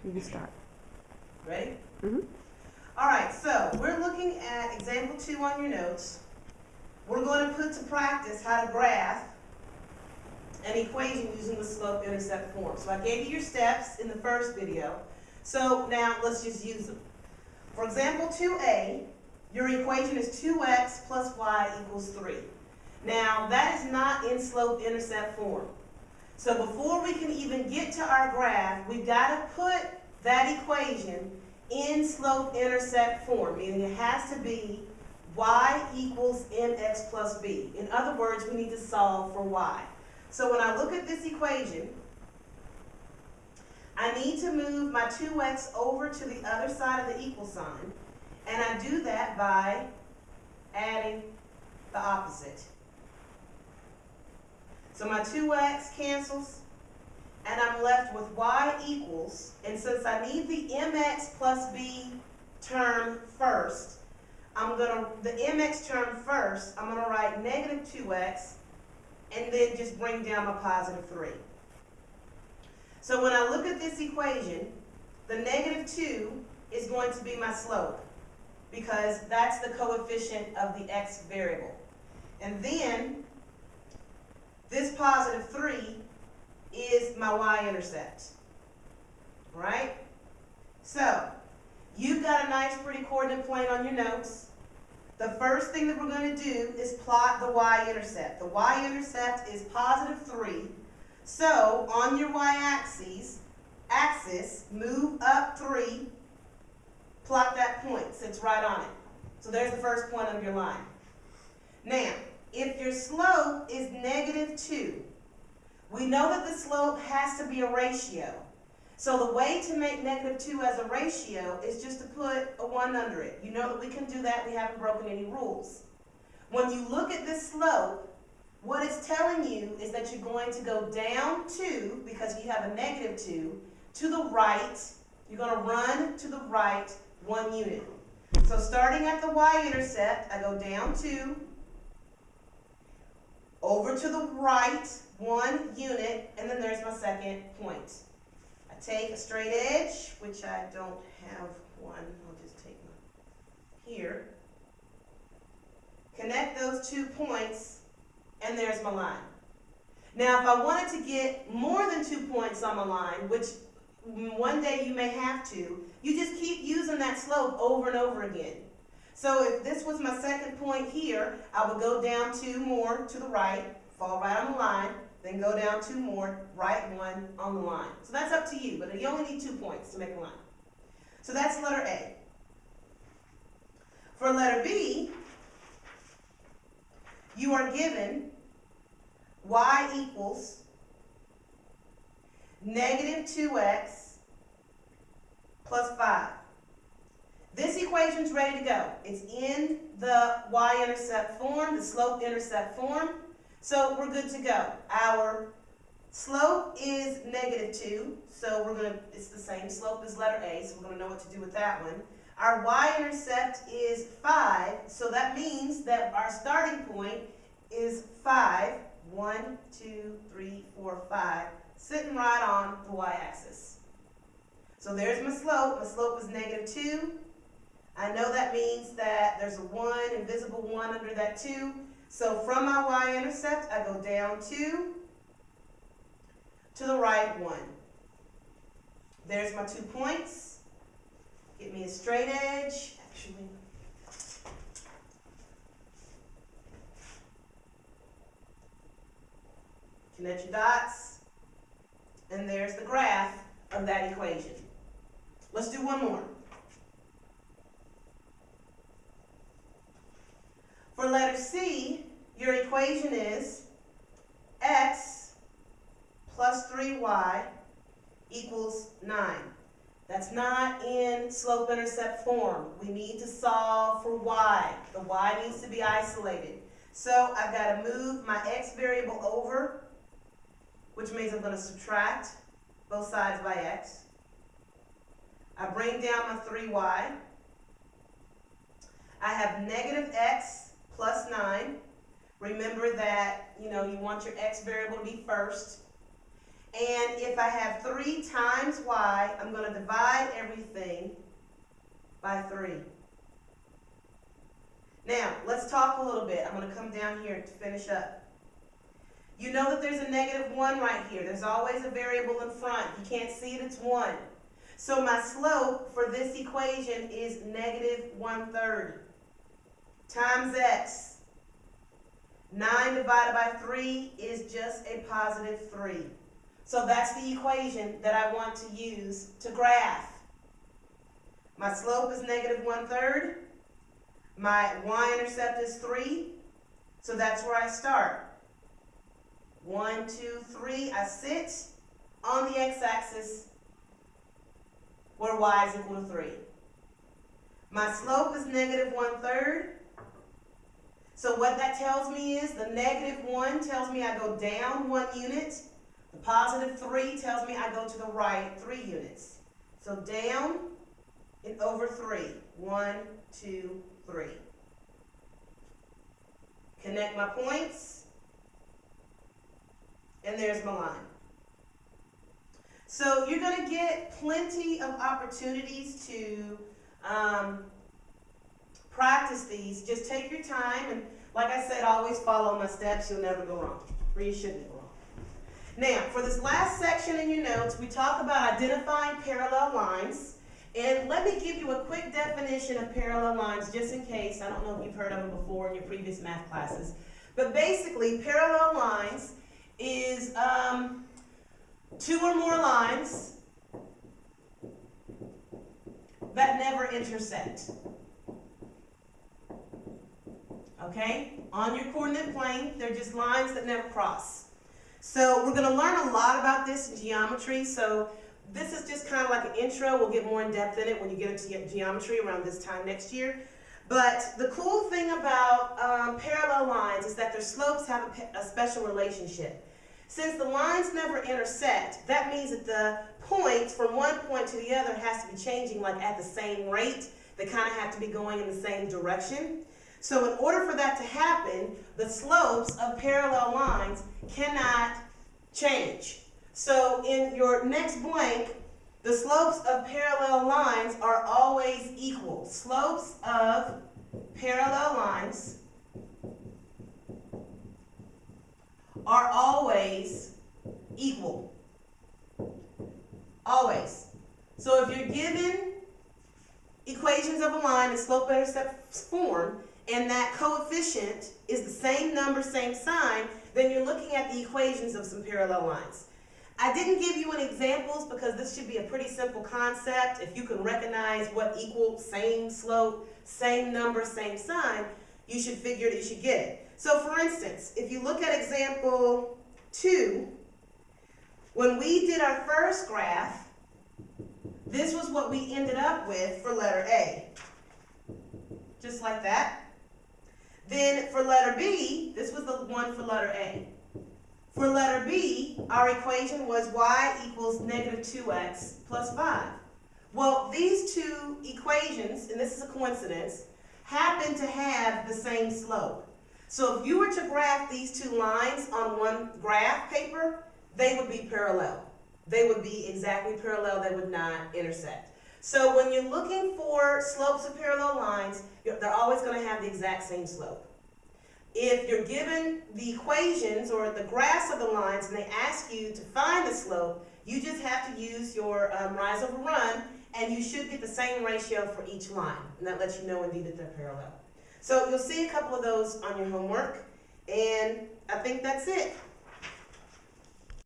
You can start. Ready? Mm-hmm. All right, so we're looking at example 2 on your notes. We're going to put to practice how to graph an equation using the slope-intercept form. So I gave you your steps in the first video. So now let's just use them. For example 2a, your equation is 2x plus y equals 3. Now that is not in slope-intercept form. So before we can even get to our graph, we've got to put that equation in slope-intercept form, meaning it has to be y equals mx plus b. In other words, we need to solve for y. So when I look at this equation, I need to move my 2x over to the other side of the equal sign, and I do that by adding the opposite. So my 2x cancels, and I'm left with y equals, and since I need the mx plus b term first, the mx term first, I'm going to write negative 2x, and then just bring down my positive 3. So when I look at this equation, the negative 2 is going to be my slope, because that's the coefficient of the x variable. And then this positive 3 is my y-intercept, right? So you've got a nice pretty coordinate plane on your notes. The first thing that we're going to do is plot the y-intercept. The y-intercept is positive 3. So on your y-axis, move up 3, plot that point, sits right on it. So there's the first point of your line. Now, if your slope is negative 2, we know that the slope has to be a ratio. So the way to make negative 2 as a ratio is just to put a 1 under it. You know that we can do that. We haven't broken any rules. When you look at this slope, what it's telling you is that you're going to go down 2, because you have a negative 2, to the right. You're going to run to the right 1 unit. So starting at the y-intercept, I go down 2, over to the right 1 unit, and then there's my second point. I take a straight edge, which I don't have one. I'll just take my here. Connect those 2 points, and there's my line. Now, if I wanted to get more than 2 points on my line, which one day you may have to, you just keep using that slope over and over again. So if this was my second point here, I would go down 2 more to the right, fall right on the line, then go down 2 more, right 1 on the line. So that's up to you, but you only need 2 points to make a line. So that's letter A. For letter B, you are given y equals negative 2x plus 5. This equation's ready to go. It's in the y-intercept form, the slope-intercept form, so we're good to go. Our slope is negative 2, so it's the same slope as letter A, so we're going to know what to do with that one. Our y-intercept is 5, so that means that our starting point is 5, 1, 2, 3, 4, 5, sitting right on the y-axis. So there's my slope. My slope is negative 2. I know that means that there's a 1, invisible 1 under that 2. So from my y-intercept, I go down 2 to the right 1. There's my 2 points. Get me a straight edge. Actually, connect your dots. And there's the graph of that equation. Let's do one more. For letter C, your equation is x plus 3y equals 9. That's not in slope-intercept form. We need to solve for y. The y needs to be isolated. So I've got to move my x variable over, which means I'm going to subtract both sides by x. I bring down my 3y. I have negative x plus 9. Remember that, you want your x variable to be first. And if I have 3 times y, I'm going to divide everything by 3. Now, let's talk a little bit. I'm going to come down here to finish up. You know that there's a -1 right here. There's always a variable in front. You can't see it, it's 1. So my slope for this equation is -1/3 times x. 9 divided by 3 is just a +3. So that's the equation that I want to use to graph. My slope is -1/3. My y-intercept is 3. So that's where I start. 1, 2, 3. I sit on the x-axis where y is equal to 3. My slope is -1/3. So what that tells me is the -1 tells me I go down 1 unit. The +3 tells me I go to the right 3 units. So down and over 3. 1, 2, 3. Connect my points. And there's my line. So you're going to get plenty of opportunities to practice these. Just take your time, and like I said, always follow my steps. You'll never go wrong, or you shouldn't go wrong. Now, for this last section in your notes, we talk about identifying parallel lines. And let me give you a quick definition of parallel lines, just in case. I don't know if you've heard of them before in your previous math classes. But basically, parallel lines is 2 or more lines that never intersect. Okay? On your coordinate plane, they're just lines that never cross. So we're going to learn a lot about this in geometry. So this is just kind of like an intro. We'll get more in depth in it when you get into geometry around this time next year. But the cool thing about parallel lines is that their slopes have a special relationship. Since the lines never intersect, that means that the points from one point to the other has to be changing like at the same rate. They kind of have to be going in the same direction. So in order for that to happen, the slopes of parallel lines cannot change. So in your next blank, the slopes of parallel lines are always equal. Slopes of parallel lines are always equal. Always. So if you're given equations of a line in slope-intercept form, and that coefficient is the same number, same sign, then you're looking at the equations of some parallel lines. I didn't give you any examples because this should be a pretty simple concept. If you can recognize what equal, same slope, same number, same sign, you should figure that you should get it. So for instance, if you look at example 2, when we did our first graph, this was what we ended up with for letter A. Just like that. Then for letter B, this was the one for letter A. For letter B, our equation was y equals -2x plus 5. Well, these two equations, and this is a coincidence, happen to have the same slope. So if you were to graph these two lines on one graph paper, they would be parallel. They would be exactly parallel. They would not intersect. So when you're looking for slopes of parallel lines, they're always going to have the exact same slope. If you're given the equations or the graphs of the lines and they ask you to find the slope, you just have to use your rise over run, and you should get the same ratio for each line. And that lets you know indeed that they're parallel. So you'll see a couple of those on your homework, and I think that's it.